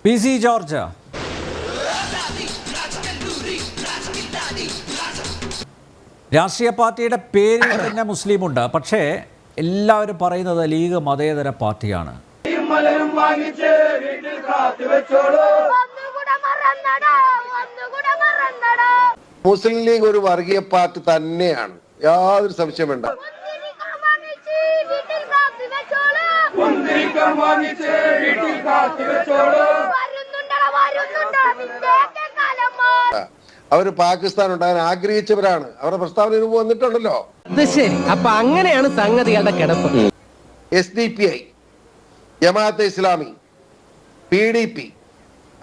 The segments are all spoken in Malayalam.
PC ജോർജ് രാഷ്ട്രീയ പാർട്ടിയുടെ പേരിൽ തന്നെ മുസ്ലിമുണ്ട്. പക്ഷേ എല്ലാവരും പറയുന്നത് ലീഗ് മതേതര പാർട്ടിയാണ്. മുസ്ലിം ലീഗ് ഒരു വർഗീയ പാർട്ടി തന്നെയാണ്, യാതൊരു സംശയം വേണ്ട. അവര് പാകിസ്ഥാൻ ഉണ്ടാകാൻ ആഗ്രഹിച്ചവരാണ്. അവരുടെ പ്രസ്താവന വന്നിട്ടുണ്ടല്ലോ. അപ്പൊ അങ്ങനെയാണ് സംഗതികളുടെ കിടപ്പ്. SDPI, ജമാഅത്തെ ഇസ്ലാമി, PDP,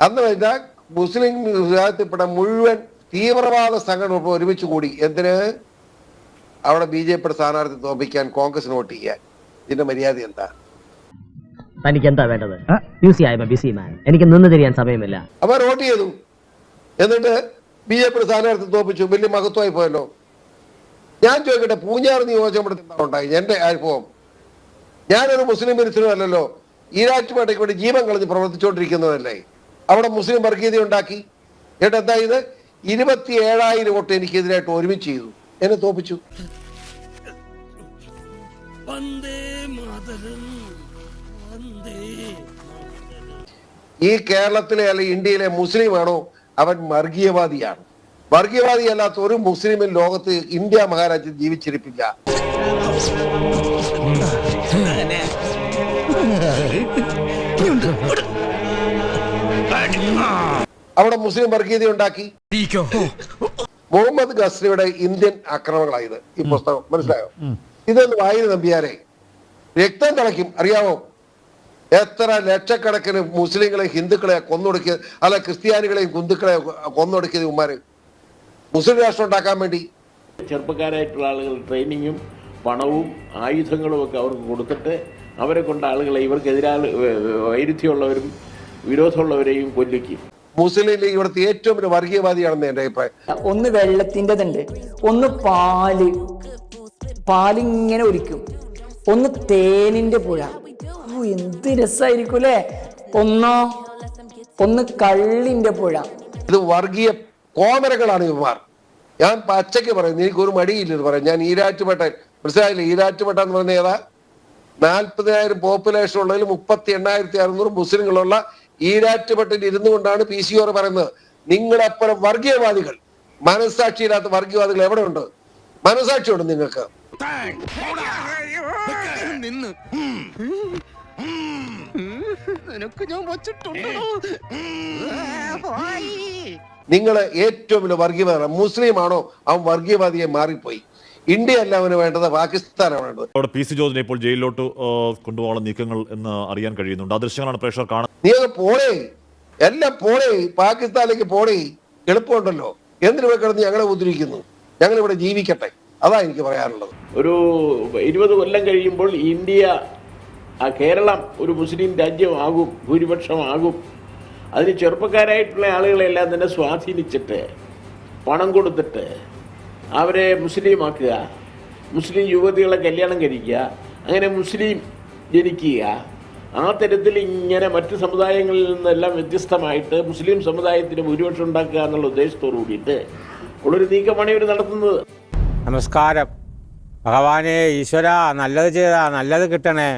അന്ന് കഴിഞ്ഞാൽ മുസ്ലിം വിഭാഗത്തിൽപ്പെട്ട മുഴുവൻ തീവ്രവാദ സംഘടന ഒരുമിച്ച് കൂടി എന്തിന്? അവിടെ BJP സ്ഥാനാർത്ഥി തോൽപ്പിക്കാൻ, കോൺഗ്രസിന് വോട്ട് ചെയ്യാൻ. ഇതിന്റെ മര്യാദ എന്താ? തനിക്ക് എന്താ വേണ്ടത്? എനിക്ക് നിന്ന് തിരിയാൻ സമയമില്ല. അവർ വോട്ട് ചെയ്തു, എന്നിട്ട് BJP സ്ഥാനാർത്ഥി തോൽപ്പിച്ചു. വലിയ മഹത്വമായി പോയല്ലോ. ഞാൻ ചോദിക്കട്ടെ, പൂഞ്ഞാർ നിയോജകമണ്ഡലത്തിൽ എന്താ ഉണ്ടായി? എന്റെ അനുഭവം, ഞാനൊരു മുസ്ലിം വിരുദ്ധനും അല്ലല്ലോ. ഈരാറ്റുപേട്ടയ്ക്ക് വേണ്ടി ജീവൻ കളഞ്ഞ് പ്രവർത്തിച്ചുകൊണ്ടിരിക്കുന്നതല്ലേ. അവിടെ മുസ്ലിം വർഗീയത ഉണ്ടാക്കി. എന്നിട്ട് എന്താ ഇത്? 27,000 വോട്ട് എനിക്കെതിരായിട്ട് ഒരുമിച്ച് ചെയ്തു, എന്നെ തോൽപ്പിച്ചു. ഈ കേരളത്തിലെ അല്ലെ ഇന്ത്യയിലെ മുസ്ലിമാണോ അവൻ വർഗീയവാദിയാണ്. വർഗീയവാദി അല്ലാത്ത ഒരു മുസ്ലിമിൻ ലോകത്ത് ഇന്ത്യ മഹാരാജ്യം ജീവിച്ചിരിപ്പില്ല. അവിടെ മുസ്ലിം വർഗീയത ഉണ്ടാക്കി. മുഹമ്മദ് ഗസ്നിയുടെ ഇന്ത്യൻ ആക്രമണങ്ങളായത് ഈ പുസ്തകം, മനസ്സിലായോ? ഇതൊന്ന് വായന നമ്പിയാരെ രക്തം തിളയ്ക്കും. അറിയാമോ എത്ര ലക്ഷക്കണക്കിന് മുസ്ലിങ്ങളെ ഹിന്ദുക്കളെ കൊന്നൊടുക്കിയത്, അല്ല ക്രിസ്ത്യാനികളെയും ഹിന്ദുക്കളെ കൊന്നൊടുക്കിയത് ഉമ്മാര് മുസ്ലിം രാഷ്ട്രം ഉണ്ടാക്കാൻ വേണ്ടി. ചെറുപ്പക്കാരായിട്ടുള്ള ആളുകൾ ട്രെയിനിങ്ങും പണവും ആയുധങ്ങളും ഒക്കെ അവർക്ക് കൊടുത്തിട്ട് അവരെ കൊണ്ട് ആളുകളെ ഇവർക്കെതിരാൾ വൈരുദ്ധ്യമുള്ളവരും വിരോധമുള്ളവരെയും കൊല്ലിക്കും. മുസ്ലിം ലീഗ് ഇവിടുത്തെ ഏറ്റവും വലിയ വർഗീയവാദിയാണെന്ന് എന്റെ അഭിപ്രായം. ഒന്ന് വെള്ളത്തിൻ്റെതുണ്ട്, ഒന്ന് പാലിങ്ങനെ ഒലിക്കും, ഒന്ന് തേനിന്റെ പുഴ. എന്ത് രസമായിരിക്കും അല്ലേ? ഒന്ന് കള്ളിന്റെ പുഴ. ഇത് വർഗീയ കോമരകളാണ് ഇവന്മാർ. ഞാൻ പച്ചയ്ക്ക് പറയുന്നു, എനിക്കൊരു മടിയില്ലെന്ന് പറയാം. ഞാൻ ഈരാറ്റുപേട്ട, മനസ്സിലായില്ലേ? ഈരാറ്റുപേട്ട എന്ന് പറഞ്ഞ ഏതാ? 40,000 പോപ്പുലേഷൻ ഉള്ളതിൽ 38,600 മുസ്ലിങ്ങളുള്ള ഈരാറ്റുപേട്ടയിൽ ഇരുന്നു കൊണ്ടാണ് PCOർ പറയുന്നത്, നിങ്ങളെപ്പുറം വർഗീയവാദികൾ, മനസ്സാക്ഷിയില്ലാത്ത വർഗീയവാദികൾ എവിടെ ഉണ്ട്? മനസ്സാക്ഷിയുണ്ട് നിങ്ങൾക്ക്? നിങ്ങള് ഏറ്റവും വലിയ വർഗീയവാദ മുസ്ലിമാണോ അവൻ വർഗീയവാദിയെ മാറിപ്പോയി. ഇന്ത്യ അല്ല അവന് വേണ്ടത്, പാകിസ്ഥാനാണ് വേണ്ടത്. അവിടെ PC ജോർജിനെ ഇപ്പോൾ ജയിലിലോട്ട് കൊണ്ടുപോകാനുള്ള നീക്കങ്ങൾ എന്ന് അറിയാൻ കഴിയുന്നുണ്ട്. ആ ദൃശ്യങ്ങളാണ് പ്രേക്ഷകർ കാണുന്നത്. നീ പോണേ, എല്ലാം പോണേ, പാകിസ്ഥാനിലേക്ക് പോണേ, എളുപ്പമുണ്ടല്ലോ. എന്തിനു പോയി കിടന്ന് ഞങ്ങളെ ഉദ്ധരിക്കുന്നു? ഞങ്ങൾ ഇവിടെ ജീവിക്കട്ടെ, അതാ എനിക്ക് പറയാനുള്ളത്. ഒരു 20 കൊല്ലം കഴിയുമ്പോൾ ഇന്ത്യ, കേരളം ഒരു മുസ്ലിം രാജ്യമാകും, ഭൂരിപക്ഷമാകും. അതിന് ചെറുപ്പക്കാരായിട്ടുള്ള ആളുകളെല്ലാം തന്നെ സ്വാധീനിച്ചിട്ട് പണം കൊടുത്തിട്ട് അവരെ മുസ്ലിമാക്കുക, മുസ്ലിം യുവതികളെ കല്യാണം കഴിക്കുക, അങ്ങനെ മുസ്ലിം ജനിക്കുക. ആ തരത്തിൽ ഇങ്ങനെ മറ്റ് സമുദായങ്ങളിൽ നിന്നെല്ലാം വ്യത്യസ്തമായിട്ട് മുസ്ലിം സമുദായത്തിന് ഭൂരിപക്ഷം ഉണ്ടാക്കുക എന്നുള്ള ഉദ്ദേശത്തോടു കൂടിയിട്ട് ഉള്ളൊരു നീക്കമാണ് ഇവർ നടത്തുന്നത്. നമസ്കാരം. ഭഗവാനെ, ഈശ്വര, നല്ലത് ചെയ്താ നല്ലത് കിട്ടണേ.